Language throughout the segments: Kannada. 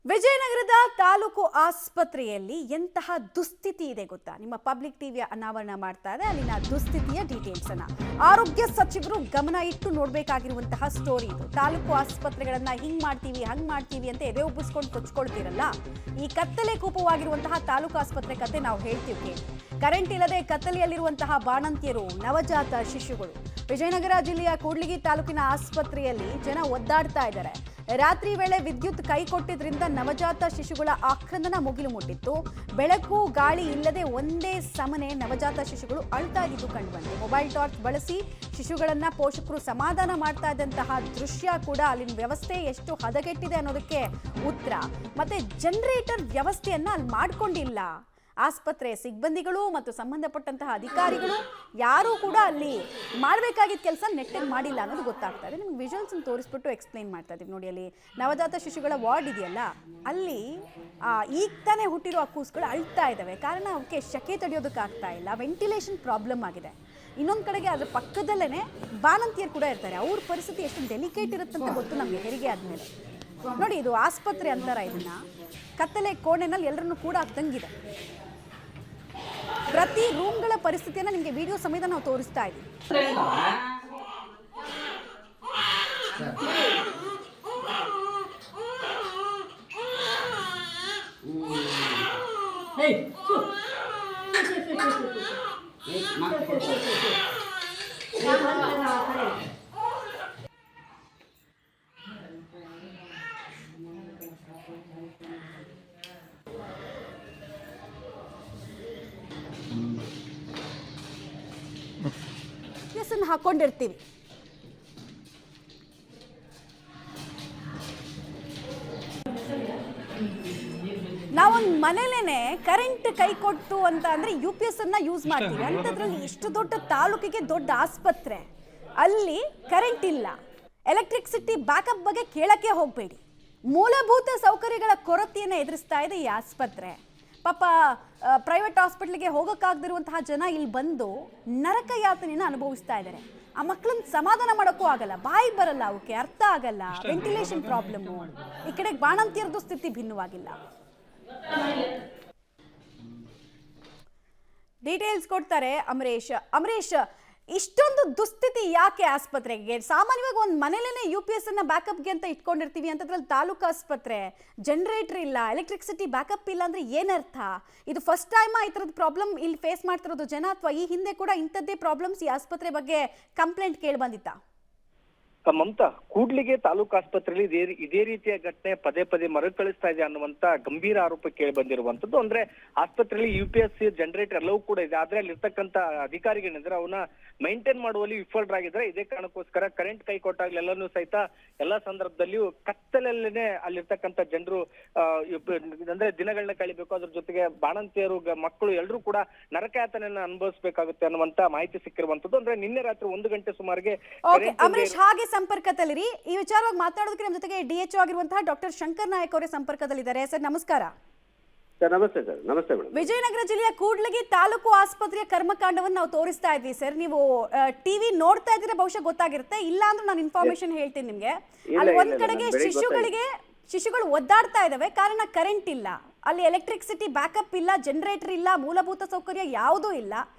ವಿಜಯನಗರದ ತಾಲೂಕು ಆಸ್ಪತ್ರೆಯಲ್ಲಿ ಎಂತಹ ದುಸ್ಥಿತಿ ಇದೆ ಗೊತ್ತಾ? ನಿಮ್ಮ ಪಬ್ಲಿಕ್ ಟಿವಿಯ ಅನಾವರಣ ಮಾಡ್ತಾ ಇದೆ ಅಲ್ಲಿನ ದುಸ್ಥಿತಿಯ ಡೀಟೇಲ್ಸ್ ಅನ್ನ ಆರೋಗ್ಯ ಸಚಿವರು ಗಮನ ಇಟ್ಟು ನೋಡಬೇಕಾಗಿರುವಂತಹ ಸ್ಟೋರಿ ಇದು. ತಾಲೂಕು ಆಸ್ಪತ್ರೆಗಳನ್ನ ಹಿಂಗ್ ಮಾಡ್ತೀವಿ ಅಂತ ಎದೆ ಉಬ್ಬಿಸ್ಕೊಂಡು ಕೊಚ್ಕೊಳ್ತೀರಲ್ಲ, ಈ ಕತ್ತಲೆ ಕೂಪವಾಗಿರುವಂತಹ ತಾಲೂಕು ಆಸ್ಪತ್ರೆ ಕತೆ ನಾವು ಹೇಳ್ತೀವಿ ಕೇಳಿ. ಕರೆಂಟ್ ಇಲ್ಲದೆ ಕತ್ತಲೆಯಲ್ಲಿರುವಂತಹ ಬಾಣಂತಿಯರು, ನವಜಾತ ಶಿಶುಗಳು. ವಿಜಯನಗರ ಜಿಲ್ಲೆಯ ಕೂಡ್ಲಿಗಿ ತಾಲೂಕಿನ ಆಸ್ಪತ್ರೆಯಲ್ಲಿ ಜನ ಒದ್ದಾಡ್ತಾ ಇದ್ದಾರೆ. ರಾತ್ರಿ ವೇಳೆ ವಿದ್ಯುತ್ ಕೈ ಕೊಟ್ಟಿದ್ರಿಂದ ನವಜಾತ ಶಿಶುಗಳ ಆಕ್ರಂದನ ಮುಗಿಲು ಮುಟ್ಟಿತ್ತು. ಬೆಳಕು ಗಾಳಿ ಇಲ್ಲದೆ ಒಂದೇ ಸಮನೆ ನವಜಾತ ಶಿಶುಗಳು ಅಳ್ತಾ ಇದ್ದು ಕಂಡುಬಂತು. ಮೊಬೈಲ್ ಟಾರ್ಚ್ ಬಳಸಿ ಶಿಶುಗಳನ್ನ ಪೋಷಕರು ಸಮಾಧಾನ ಮಾಡ್ತಾ ಇದ್ದಂತಹ ದೃಶ್ಯ ಕೂಡ ಅಲ್ಲಿನ ವ್ಯವಸ್ಥೆ ಎಷ್ಟು ಹದಗೆಟ್ಟಿದೆ ಅನ್ನೋದಕ್ಕೆ ಉತ್ತರ. ಮತ್ತೆ ಜನರೇಟರ್ ವ್ಯವಸ್ಥೆಯನ್ನ ಅಲ್ಲಿ ಮಾಡ್ಕೊಂಡಿಲ್ಲ. ಆಸ್ಪತ್ರೆ ಸಿಬ್ಬಂದಿಗಳು ಮತ್ತು ಸಂಬಂಧಪಟ್ಟಂತಹ ಅಧಿಕಾರಿಗಳು ಯಾರೂ ಕೂಡ ಅಲ್ಲಿ ಮಾಡಬೇಕಾಗಿದ್ದ ಕೆಲಸ ನೆಟ್ಟಗೆ ಮಾಡಿಲ್ಲ ಅನ್ನೋದು ಗೊತ್ತಾಗ್ತಾ ಇದೆ. ನಿಮ್ಗೆ ವಿಜುವಲ್ಸ್ ತೋರಿಸ್ಬಿಟ್ಟು ಎಕ್ಸ್ಪ್ಲೈನ್ ಮಾಡ್ತಾ ಇದೀವಿ ನೋಡಿ. ಅಲ್ಲಿ ನವಜಾತ ಶಿಶುಗಳ ವಾರ್ಡ್ ಇದೆಯಲ್ಲ, ಅಲ್ಲಿ ಈಗ ತಾನೇ ಹುಟ್ಟಿರೋ ಕೂಸುಗಳು ಅಳ್ತಾ ಇದ್ದಾವೆ. ಕಾರಣ ಅವಕ್ಕೆ ಶಕೆ ತಡೆಯೋದಕ್ಕಾಗ್ತಾ ಇಲ್ಲ, ವೆಂಟಿಲೇಷನ್ ಪ್ರಾಬ್ಲಮ್ ಆಗಿದೆ. ಇನ್ನೊಂದು ಕಡೆಗೆ ಅದ್ರ ಪಕ್ಕದಲ್ಲೇ ಬಾಣಂತಿಯರು ಕೂಡ ಇರ್ತಾರೆ. ಅವ್ರ ಪರಿಸ್ಥಿತಿ ಎಷ್ಟು ಡೆಲಿಕೇಟ್ ಇರುತ್ತಂತ ಗೊತ್ತು ನಮಗೆ ಹೆರಿಗೆ ಆದಮೇಲೆ. ನೋಡಿ, ಇದು ಆಸ್ಪತ್ರೆ ಅಂತಾರ ಇದನ್ನ. ಕತ್ತಲೆ ಕೋಣೆನಲ್ಲಿ ಎಲ್ಲರನ್ನೂ ಕೂಡ ತಂಗಿದೆ. ಪ್ರತಿ ರೂಮ್ಗಳ ಪರಿಸ್ಥಿತಿಯನ್ನು ನಿಮಗೆ ವಿಡಿಯೋ ಸಮೇತ ನಾವು ತೋರಿಸ್ತಾ ಇದ್ದೀವಿ. ಹಾಕೊಂಡಿರ್ತೀವಿ. ನಾವೊಂದು ಮನೇಲೇನೆ ಕರೆಂಟ್ ಕೈ ಕೊಟ್ಟು ಅಂತ ಅಂದ್ರೆ UPS ಅನ್ನ ಯೂಸ್ ಮಾಡ್ತೀವಿ. ಅಂತದ್ರಲ್ಲಿ ಇಷ್ಟು ದೊಡ್ಡ ತಾಲೂಕಿಗೆ ದೊಡ್ಡ ಆಸ್ಪತ್ರೆ, ಅಲ್ಲಿ ಕರೆಂಟ್ ಇಲ್ಲ. ಎಲೆಕ್ಟ್ರಿಸಿಟಿ ಬ್ಯಾಕಪ್ ಬಗ್ಗೆ ಕೇಳಕ್ಕೆ ಹೋಗಬೇಡಿ. ಮೂಲಭೂತ ಸೌಕರ್ಯಗಳ ಕೊರತೆಯನ್ನು ಎದುರಿಸ್ತಾ ಇದೆ ಈ ಆಸ್ಪತ್ರೆ. ಪಾಪ ಪ್ರೈವೇಟ್ ಹಾಸ್ಪಿಟ್ಲಿಗೆ ಹೋಗೋಕ್ಕಾಗದಿರುವಂತಹ ಜನ ಇಲ್ಲಿ ಬಂದು ನರಕ ಯಾತನೆಯನ್ನು ಅನುಭವಿಸ್ತಾ ಇದ್ದಾರೆ. ಆ ಮಕ್ಕಳನ್ನ ಸಮಾಧಾನ ಮಾಡೋಕ್ಕೂ ಆಗಲ್ಲ, ಬಾಯಿ ಬರಲ್ಲ, ಅವಕ್ಕೆ ಅರ್ಥ ಆಗಲ್ಲ, ವೆಂಟಿಲೇಷನ್ ಪ್ರಾಬ್ಲಮ್ಮು. ಈ ಕಡೆ ಬಾಣಂತಿಯರದು ಸ್ಥಿತಿ ಭಿನ್ನವಾಗಿಲ್ಲ. ಡೀಟೇಲ್ಸ್ ಕೊಡ್ತಾರೆ ಅಮರೇಶ್, ಇಷ್ಟೊಂದು ದುಸ್ಥಿತಿ ಯಾಕೆ ಆಸ್ಪತ್ರೆಗೆ? ಸಾಮಾನ್ಯವಾಗಿ ಒಂದು ಮನೇಲೇನೆ UPS ಅನ್ನ ಬ್ಯಾಕಪ್ಗೆ ಅಂತ ಇಟ್ಕೊಂಡಿರ್ತೀವಿ. ಅಂತದ್ರಲ್ಲಿ ತಾಲೂಕು ಆಸ್ಪತ್ರೆ, ಜನರೇಟರ್ ಇಲ್ಲ, ಎಲೆಕ್ಟ್ರಿಸಿಟಿ ಬ್ಯಾಕಪ್ ಇಲ್ಲ ಅಂದ್ರೆ ಏನರ್ಥ? ಇದು ಫಸ್ಟ್ ಟೈಮ್ ಈ ಥರದ ಪ್ರಾಬ್ಲಮ್ ಇಲ್ಲಿ ಫೇಸ್ ಮಾಡ್ತಿರೋದು ಜನ, ಅಥವಾ ಈ ಹಿಂದೆ ಕೂಡ ಇಂಥದ್ದೇ ಪ್ರಾಬ್ಲಮ್ಸ್ ಈ ಆಸ್ಪತ್ರೆ ಬಗ್ಗೆ ಕಂಪ್ಲೇಂಟ್ ಕೇಳಿ ಬಂದಿತ್ತಾ? ಮಮತಾ, ಕೂಡ್ಲಿಗೆ ತಾಲೂಕು ಆಸ್ಪತ್ರೆಯಲ್ಲಿ ಇದೇ ರೀತಿಯ ಘಟನೆ ಪದೇ ಪದೇ ಮರುಕಳಿಸ್ತಾ ಇದೆ ಅನ್ನುವಂತ ಗಂಭೀರ ಆರೋಪ ಕೇಳಿ ಬಂದಿರುವಂತದ್ದು. ಅಂದ್ರೆ ಆಸ್ಪತ್ರೆಯಲ್ಲಿ UPS ಜನರೇಟರ್ ಎಲ್ಲವೂ ಕೂಡ ಇದೆ, ಆದ್ರೆ ಅಲ್ಲಿರ್ತಕ್ಕಂಥ ಅಧಿಕಾರಿಗಳೇನಿದ್ರೆ ಅವನ್ನ ಮೈಂಟೈನ್ ಮಾಡುವಲ್ಲಿ ವಿಫಲರಾಗಿದ್ದಾರೆ. ಇದೇ ಕಾರಣಕ್ಕೋಸ್ಕರ ಕರೆಂಟ್ ಕೈ ಕೊಟ್ಟಾಗ್ಲೆಲ್ಲನೂ ಸಹಿತ ಎಲ್ಲಾ ಸಂದರ್ಭದಲ್ಲಿಯೂ ಕತ್ತಲಲ್ಲೇನೆ ಅಲ್ಲಿರ್ತಕ್ಕಂಥ ಜನರು ಅಂದ್ರೆ ದಿನಗಳನ್ನ ಕಳಿಬೇಕು. ಅದ್ರ ಜೊತೆಗೆ ಬಾಣಂತಿಯರು, ಮಕ್ಕಳು ಎಲ್ಲರೂ ಕೂಡ ನರಕಯಾತನೆಯನ್ನ ಅನುಭವಿಸಬೇಕಾಗುತ್ತೆ ಅನ್ನುವಂತ ಮಾಹಿತಿ ಸಿಕ್ಕಿರುವಂತದ್ದು. ಅಂದ್ರೆ ನಿನ್ನೆ ರಾತ್ರಿ 1 ಗಂಟೆ ಸುಮಾರಿಗೆ ಹಾಗೆ ಸಂಪರ್ಕದಲ್ಲಿರಿ. ಈ ವಿಚಾರವಾಗಿ ಮಾತನಾಡೋದಕ್ಕೆ ನಮ್ಮ ಜೊತೆಗೆ DHO ಆಗಿರುವಂತಹ ಡಾಕ್ಟರ್ ಶಂಕರ್ ನಾಯಕ್ ಅವರೇ ಸಂಪರ್ಕದಲ್ಲಿದ್ದಾರೆ. ಸರ್ ನಮಸ್ಕಾರ. ನಮಸ್ತೆ ಸರ್. ನಮಸ್ತೆ ಮೇಡಮ್. ವಿಜಯನಗರ ಜಿಲ್ಲೆಯ ಕೂಡ್ಲಿಗಿ ತಾಲೂಕು ಆಸ್ಪತ್ರೆಯ ಕರ್ಮಕಾಂಡವನ್ನು ನಾವು ತೋರಿಸ್ತಾ ಇದ್ವಿ ಸರ್. ನೀವು ಟಿವಿ ನೋಡ್ತಾ ಇದ್ರೆ ಬಹುಶಃ ಗೊತ್ತಾಗಿರುತ್ತೆ, ಇಲ್ಲ ಅಂದ್ರೆ ನಾನು ಇನ್ಫಾರ್ಮೇಶನ್ ಹೇಳ್ತೀನಿ ನಿಮ್ಗೆ. ಅಲ್ಲಿ ಒಂದ್ ಕಡೆಗೆ ಶಿಶುಗಳು ಒದ್ದಾಡ್ತಾ ಇದಾವೆ, ಕಾರಣ ಕರೆಂಟ್ ಇಲ್ಲ, ಅಲ್ಲಿ ಎಲೆಕ್ಟ್ರಿಸಿಟಿ ಬ್ಯಾಕಪ್ ಇಲ್ಲ, ಜನರೇಟರ್ ಇಲ್ಲ, ಮೂಲಭೂತ ಸೌಕರ್ಯ ಯಾವುದೂ ಇಲ್ಲ.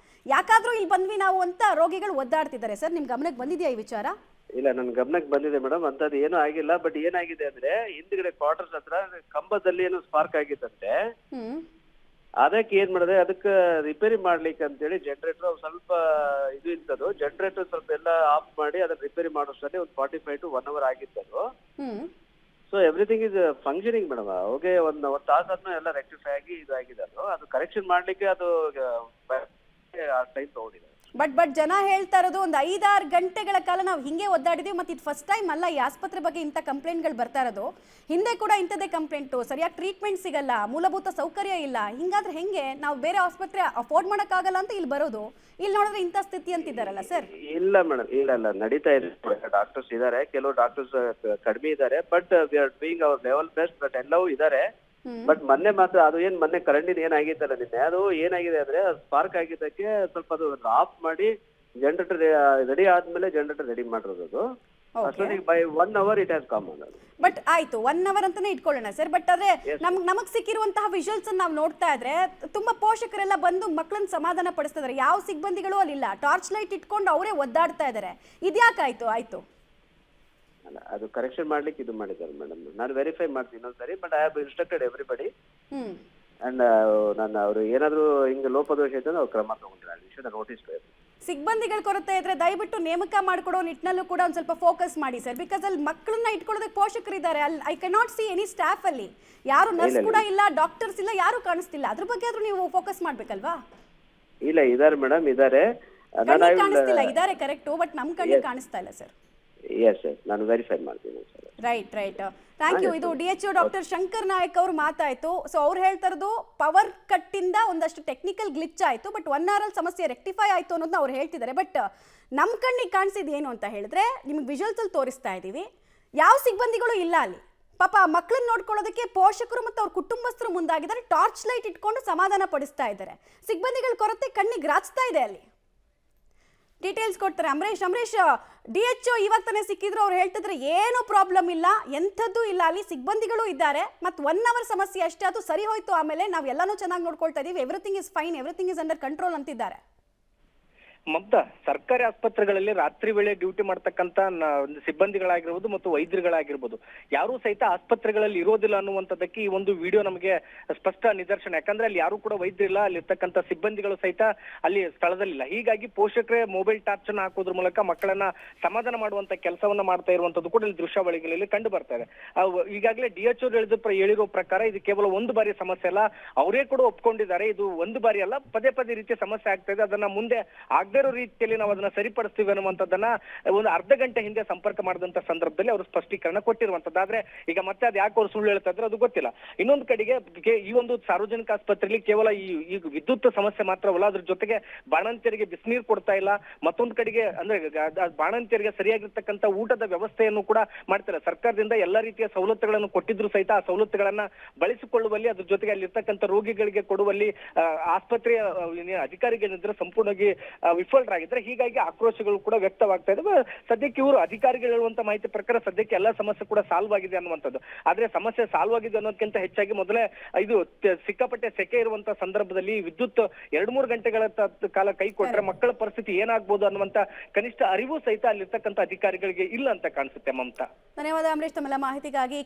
ಯಾಕಾದ್ರೂ ಇಲ್ಲಿ ಬಂದ್ವಿ ನಾವು ಅಂತ ರೋಗಿಗಳು ಒದ್ದಾಡ್ತಿದ್ದಾರೆ. ಸರ್, ನಿಮ್ ಗಮನಕ್ಕೆ ಬಂದಿದೆಯಾ ಈ ವಿಚಾರ? ಇಲ್ಲ, ನನ್ ಗಮನಕ್ಕೆ ಬಂದಿದೆ ಮೇಡಮ್. ಅಂತದ್ದು ಏನೂ ಆಗಿಲ್ಲ. ಬಟ್ ಏನಾಗಿದೆ ಅಂದ್ರೆ ಹಿಂದ್ಗಡೆ ಕ್ವಾರ್ಟರ್ಸ್ ಹತ್ರ ಕಂಬದಲ್ಲಿ ಏನೋ ಸ್ಪಾರ್ಕ್ ಆಗಿತ್ತಂತೆ. ಅದಕ್ಕೆ ಏನ್ ಮಾಡಿದೆ, ಅದಕ್ಕೆ ರಿಪೇರಿ ಮಾಡ್ಲಿಕ್ಕೆ ಅಂತೇಳಿ ಜನರೇಟರ್ ಸ್ವಲ್ಪ ಇದು ಇತ್ತದು. ಜನರೇಟರ್ ಸ್ವಲ್ಪ ಎಲ್ಲ ಆಫ್ ಮಾಡಿ ಅದನ್ನ ರಿಪೇರಿ ಮಾಡೋಷ್ಟರಲ್ಲಿ ಒಂದು 45 to 1 hour ಆಗಿತ್ತು. So everything is functioning madam. ಅವಾಗೆ ಒಂದ್ ತಾಸಾದ್ಮೇಲೆ ಎಲ್ಲ ರೆಕ್ಟಿಫೈ ಆಗಿ ಇದು ಆಗಿದೆ. ಅದು ಕರೆಕ್ಷನ್ ಮಾಡ್ಲಿಕ್ಕೆ ಅದು ಟೈಮ್ ತಗೊಂಡಿದೆ. ಬಟ್ ಜನ ಹೇಳ್ತಾ ಇರೋದು ಒಂದು 5-6 ಗಂಟೆಗಳ ಕಾಲ ನಾವು ಹಿಂಗೆ ಒದ್ದಾಡಿದೀವಿ. ಮತ್ತೆ ಇದು ಫಸ್ಟ್ ಟೈಮ್ ಅಲ್ಲ ಈ ಆಸ್ಪತ್ರೆ ಬಗ್ಗೆ ಇಂಥ ಕಂಪ್ಲೇಂಟ್ಗಳು ಬರ್ತಾ ಇರೋದು. ಹಿಂದೆ ಕೂಡ ಇಂಥದ್ದೇ ಕಂಪ್ಲೇಂಟು, ಸರಿಯಾಗಿ ಟ್ರೀಟ್ಮೆಂಟ್ ಸಿಗಲ್ಲ, ಮೂಲಭೂತ ಸೌಕರ್ಯ ಇಲ್ಲ. ಹಿಂಗಾದ್ರೆ ಹೆಂಗೆ? ನಾವು ಬೇರೆ ಆಸ್ಪತ್ರೆ ಅಫೋರ್ಡ್ ಮಾಡೋಕ್ಕಾಗಲ್ಲ ಅಂತ ಇಲ್ಲಿ ಬರೋದು, ಇಲ್ಲಿ ನೋಡಿದ್ರೆ ಇಂಥ ಸ್ಥಿತಿ ಅಂತಿದ್ದಾರಲ್ಲ ಸರ್. ಇಲ್ಲ ಮೇಡಮ್, ಇಲ್ಲ ನಡೀತಾ ಇದೆ. ಡಾಕ್ಟರ್ಸ್ ಇದಾರೆ, ಕೆಲವು ಡಾಕ್ಟರ್ಸ್ ಕಡಿಮೆ ಇದಾರೆ. But we are doing hour level best. But ಎಲ್ಲವೂ ಇದಾರೆ. ಬಟ್ ಮೊನ್ನೆ ಮಾತ್ರ ಅದು ಏನ್ ಮೊನ್ನೆ ಕರೆಂಟಿನ ಏನಾಗಿತ್ತಲ್ಲ ನಿನ್ನೆ, ಅದು ಏನಾಗಿದೆ ಅಂದ್ರೆ ಸ್ಪಾರ್ಕ್ ಆಗಿದ್ದಕ್ಕೆ ಸ್ವಲ್ಪ ಅದು ಆಫ್ ಮಾಡಿ ಜನರೇಟರ್ ರೆಡಿ ಆದ್ಮೇಲೆ ಜನರೇಟರ್ ರೆಡಿ ಮಾಡಿರೋದು. ಅಷ್ಟೊತ್ತಿಗೆ by 1 hour it has come ಅನ್ನೋದು. ಬಟ್ ಆಯ್ತು 1 ಅವರ್ ಅಂತಾನೆ ಇಟ್ಕೊಳ್ಳೋಣ ಸರ್. ಬಟ್ ಆದ್ರೆ ನಮಗ್ ಸಿಕ್ಕಿರುವಂತಹ ವಿಜುವಲ್ಸ್ ನಾವು ನೋಡ್ತಾ ಇದ್ರೆ ತುಂಬಾ ಪೋಷಕರೆಲ್ಲ ಬಂದು ಮಕ್ಕಳನ್ನ ಸಮಾಧಾನ ಪಡಿಸ್ತಾ ಇದಾರೆ. ಯಾವ ಸಿಬ್ಬಂದಿಗಳು ಅಲ್ಲಿಲ್ಲ, ಟಾರ್ಚ್ ಲೈಟ್ ಇಟ್ಕೊಂಡು ಅವರೇ ಒದ್ದಾಡ್ತಾ ಇದಾರೆ. ಇದ್ಯಾಕಾಯ್ತು? ಆಯ್ತು ಅಲ್ಲ, ಅದು ಕರೆಕ್ಷನ್ ಮಾಡ್ಲಿಕ್ಕೆ ಇದು ಮಾಡಿದ್ದಾರೆ ಮೇಡಮ್. ನಾನು ವೆರಿಫೈ ಮಾಡ್ತೀನಿ ಇನ್ನೊಂದ್ಸರಿ, but I have instructed everybody. And ನಾನು ಅವರು ಏನಾದ್ರು ಹಿಂಗೆ ಲೋಪದೋಷ ಇದ್ದರೆ ಅವ್ರು ಕ್ರಮ ತಗೊಂಡ್ರೆ ವಿಷಯದ ನೋಟಿಸ್. ಸಿಬ್ಬಂದಿಗಳ ಕೊರತೆ ಇದ್ರೆ ದಯವಿಟ್ಟು ನೇಮಕ ಮಾಡ್ಕೊಡೋ ನಿಟ್ಟಿನಲ್ಲೂ ಕೂಡ ಒಂದು ಸ್ವಲ್ಪ ಫೋಕಸ್ ಮಾಡಿ ಸರ್. ಬಿಕಾಸ್ ಅಲ್ಲಿ ಮಕ್ಕಳನ್ನ ಇಟ್ಕೊಳ್ಳೋದಕ್ಕೆ ಪೋಷಕರಿದ್ದಾರೆ. ಅಲ್ಲಿ I cannot C any staff ಅಲ್ಲಿ. ಯಾರು ನರ್ಸ್ ಕೂಡ ಇಲ್ಲ, ಡಾಕ್ಟರ್ಸ್ ಇಲ್ಲ, ಯಾರು ಕಾಣಿಸ್ತಿಲ್ಲ. ಅದ್ರ ಬಗ್ಗೆ ಆದ್ರೂ ನೀವು ಫೋಕಸ್ ಮಾಡ್ಬೇಕಲ್ವಾ? ಇಲ್ಲ, ಇದಾರೆ ಮೇಡಮ್, ಇದಾರೆ. ಕಾಣಿಸ್ತಿಲ್ಲ, ಇದಾರೆ ಕರೆಕ್ಟ್, ಬಟ್ ನಮ್ ಕಣ್ಣಿಗೆ ಕಾಣಿಸ್ತಾ ಇಲ್ಲ ಸರ್. ಎಸ್ ಎಸ್, ನಾನು ವೆರಿಫೈ ಮಾಡ್ತೀನಿ ಸರ್. Right right, thank you. ಇದು DHO ಡಾಕ್ಟರ್ ಶಂಕರ್ ನಾಯಕ್ ಅವ್ರ ಮಾತಾಯ್ತು. ಸೊ ಅವ್ರು ಹೇಳ್ತಾ ಇರೋದು ಪವರ್ ಕಟ್ ಇಂದ ಒಂದಷ್ಟು ಟೆಕ್ನಿಕಲ್ ಗ್ಲಿಚ್ ಆಯ್ತು, ಬಟ್ 1 hour ಅಲ್ಲಿ ಸಮಸ್ಯೆ ರೆಕ್ಟಿಫೈ ಆಯ್ತು ಅನ್ನೋದನ್ನ ಅವ್ರು ಹೇಳ್ತಿದ್ದಾರೆ. ಬಟ್ ನಮ್ಮ ಕಣ್ಣಿಗೆ ಕಾಣಿಸಿದ ಏನು ಅಂತ ಹೇಳಿದ್ರೆ, ನಿಮ್ಗೆ ವಿಜುವಲ್ಸ್ ಅಲ್ಲಿ ತೋರಿಸ್ತಾ ಇದ್ದೀವಿ, ಯಾವ ಸಿಬ್ಬಂದಿಗಳು ಇಲ್ಲ ಅಲ್ಲಿ. ಪಾಪ ಮಕ್ಕಳನ್ನ ನೋಡ್ಕೊಳ್ಳೋದಕ್ಕೆ ಪೋಷಕರು ಮತ್ತು ಅವ್ರ ಕುಟುಂಬಸ್ಥರು ಮುಂದಾಗಿದ್ದಾರೆ. ಟಾರ್ಚ್ ಲೈಟ್ ಇಟ್ಕೊಂಡು ಸಮಾಧಾನ ಪಡಿಸ್ತಾ ಇದ್ದಾರೆ. ಸಿಬ್ಬಂದಿಗಳ ಕೊರತೆ ಕಣ್ಣಿಗೆ ರಾಚ್ತಾ ಇದೆ ಅಲ್ಲಿ. ಡೀಟೇಲ್ಸ್ ಕೊಡ್ತಾರೆ ಅಮರೇಶ್. DHO ಇವಾಗ ತಾನೇ ಸಿಕ್ಕಿದ್ರು. ಅವ್ರು ಹೇಳ್ತಿದ್ರೆ ಏನೂ ಪ್ರಾಬ್ಲಮ್ ಇಲ್ಲ, ಎಂಥದ್ದು ಇಲ್ಲ, ಅಲ್ಲಿ ಸಿಬ್ಬಂದಿಗಳು ಇದ್ದಾರೆ, ಮತ್ತು 1 hour ಸಮಸ್ಯೆ ಅಷ್ಟೇ, ಅದು ಸರಿ ಹೋಯ್ತು. ಆಮೇಲೆ ನಾವು ಎಲ್ಲಾನು ಚೆನ್ನಾಗಿ ನೋಡ್ಕೊಳ್ತಾ ಇದೀವಿ, everything is fine, everything is under control ಅಂತಿದ್ದಾರೆ. ಮಮತಾ, ಸರ್ಕಾರಿ ಆಸ್ಪತ್ರೆಗಳಲ್ಲಿ ರಾತ್ರಿ ವೇಳೆ ಡ್ಯೂಟಿ ಮಾಡ್ತಕ್ಕಂತ ಸಿಬ್ಬಂದಿಗಳಾಗಿರ್ಬೋದು ಮತ್ತು ವೈದ್ಯರುಗಳಾಗಿರ್ಬೋದು ಯಾರು ಸಹಿತ ಆಸ್ಪತ್ರೆಗಳಲ್ಲಿ ಇರೋದಿಲ್ಲ ಅನ್ನುವಂಥದ್ದಕ್ಕೆ ಈ ಒಂದು ವಿಡಿಯೋ ನಮಗೆ ಸ್ಪಷ್ಟ ನಿದರ್ಶನ. ಯಾಕಂದ್ರೆ ಅಲ್ಲಿ ಯಾರು ಕೂಡ ವೈದ್ಯರಿಲ್ಲ, ಅಲ್ಲಿರ್ತಕ್ಕಂಥ ಸಿಬ್ಬಂದಿಗಳು ಸಹಿತ ಅಲ್ಲಿ ಸ್ಥಳದಲ್ಲಿಲ್ಲ. ಹೀಗಾಗಿ ಪೋಷಕರೇ ಮೊಬೈಲ್ ಟಾರ್ಚ್ ಅನ್ನ ಹಾಕೋದ್ರ ಮೂಲಕ ಮಕ್ಕಳನ್ನ ಸಮಾಧಾನ ಮಾಡುವಂತ ಕೆಲಸವನ್ನ ಮಾಡ್ತಾ ಇರುವಂತದ್ದು ಕೂಡ ಇಲ್ಲಿ ದೃಶ್ಯಾವಳಿಗಳಲ್ಲಿ ಕಂಡು ಬರ್ತಾ ಇದೆ. ಈಗಾಗಲೇ DHO ಹೇಳಿರೋ ಪ್ರಕಾರ ಇದು ಕೇವಲ ಒಂದು ಬಾರಿ ಸಮಸ್ಯೆ ಅಲ್ಲ, ಅವರೇ ಕೂಡ ಒಪ್ಕೊಂಡಿದ್ದಾರೆ. ಇದು ಒಂದು ಬಾರಿ ಅಲ್ಲ, ಪದೇ ಪದೇ ರೀತಿಯ ಸಮಸ್ಯೆ ಆಗ್ತಾ ಇದೆ. ಅದನ್ನ ಮುಂದೆ ಆಗದೇ ಇರೋ ರೀತಿಯಲ್ಲಿ ನಾವು ಅದನ್ನ ಸರಿಪಡಿಸ್ತೀವಿ ಅನ್ನುವಂಥದ್ದನ್ನ ಒಂದು ಅರ್ಧ ಗಂಟೆ ಹಿಂದೆ ಸಂಪರ್ಕ ಮಾಡಿದಂತ ಸಂದರ್ಭದಲ್ಲಿ ಅವರು ಸ್ಪಷ್ಟೀಕರಣ ಕೊಟ್ಟಿರುವಂತದ್ದು. ಆದ್ರೆ ಈಗ ಮತ್ತೆ ಅದ್ ಯಾಕೆ ಅವ್ರು ಸುಳ್ಳು ಹೇಳ್ತಾ ಇದ್ರೆ ಅದು ಗೊತ್ತಿಲ್ಲ. ಇನ್ನೊಂದು ಕಡೆಗೆ ಈ ಒಂದು ಸಾರ್ವಜನಿಕ ಆಸ್ಪತ್ರೆಯಲ್ಲಿ ಕೇವಲ ಈ ವಿದ್ಯುತ್ ಸಮಸ್ಯೆ ಮಾತ್ರವಲ್ಲ, ಅದ್ರ ಜೊತೆಗೆ ಬಾಣಂತಿಯರಿಗೆ ಬಿಸಿನೀರು ಕೊಡ್ತಾ ಇಲ್ಲ. ಮತ್ತೊಂದು ಕಡೆಗೆ ಅಂದ್ರೆ ಬಾಣಂತಿಯರಿಗೆ ಸರಿಯಾಗಿರ್ತಕ್ಕಂಥ ಊಟದ ವ್ಯವಸ್ಥೆಯನ್ನು ಕೂಡ ಮಾಡ್ತಿಲ್ಲ. ಸರ್ಕಾರದಿಂದ ಎಲ್ಲಾ ರೀತಿಯ ಸವಲತ್ತುಗಳನ್ನು ಕೊಟ್ಟಿದ್ರು ಸಹಿತ ಆ ಸವಲತ್ತುಗಳನ್ನ ಬಳಸಿಕೊಳ್ಳುವಲ್ಲಿ, ಅದ್ರ ಜೊತೆಗೆ ಅಲ್ಲಿರ್ತಕ್ಕಂಥ ರೋಗಿಗಳಿಗೆ ಕೊಡುವಲ್ಲಿ ಆಸ್ಪತ್ರೆಯ ಅಧಿಕಾರಿಗಳಿದ್ರೆ ಸಂಪೂರ್ಣವಾಗಿ ವಿಫಲರಾಗಿದ್ರೆ. ಹೀಗಾಗಿ ಆಕ್ರೋಶಗಳು ಕೂಡ ವ್ಯಕ್ತವಾಗ್ತಾ ಇದೆ. ಸದ್ಯಕ್ಕೆ ಇವರು ಅಧಿಕಾರಿಗಳು ಹೇಳುವಂತ ಮಾಹಿತಿ ಪ್ರಕಾರ ಸದ್ಯಕ್ಕೆ ಎಲ್ಲಾ ಸಮಸ್ಯೆ ಕೂಡ ಸಾಲ್ವ್ ಆಗಿದೆ ಅನ್ನುವಂಥದ್ದು. ಆದ್ರೆ ಸಮಸ್ಯೆ ಸಾಲ್ವ್ ಆಗಿದೆ ಅನ್ನೋದಕ್ಕಿಂತ ಹೆಚ್ಚಾಗಿ ಮೊದಲೇ ಇದು ಸಿಕ್ಕಾಪಟ್ಟೆ ಸೆಕೆ ಇರುವಂತ ಸಂದರ್ಭದಲ್ಲಿ ವಿದ್ಯುತ್ 2-3 ಗಂಟೆಗಳ ಕಾಲ ಕೈ ಕೊಟ್ರೆ ಮಕ್ಕಳ ಪರಿಸ್ಥಿತಿ ಏನಾಗ್ಬೋದು ಅನ್ನುವಂತ ಕನಿಷ್ಠ ಅರಿವು ಸಹಿತ ಅಲ್ಲಿರ್ತಕ್ಕಂಥ ಅಧಿಕಾರಿಗಳಿಗೆ ಇಲ್ಲ ಅಂತ ಕಾಣಿಸುತ್ತೆ. ಮಮತಾ, ಧನ್ಯವಾದ ಅಮರೇಶ್ ತಮ್ಮೆಲ್ಲ ಮಾಹಿತಿಗಾಗಿ.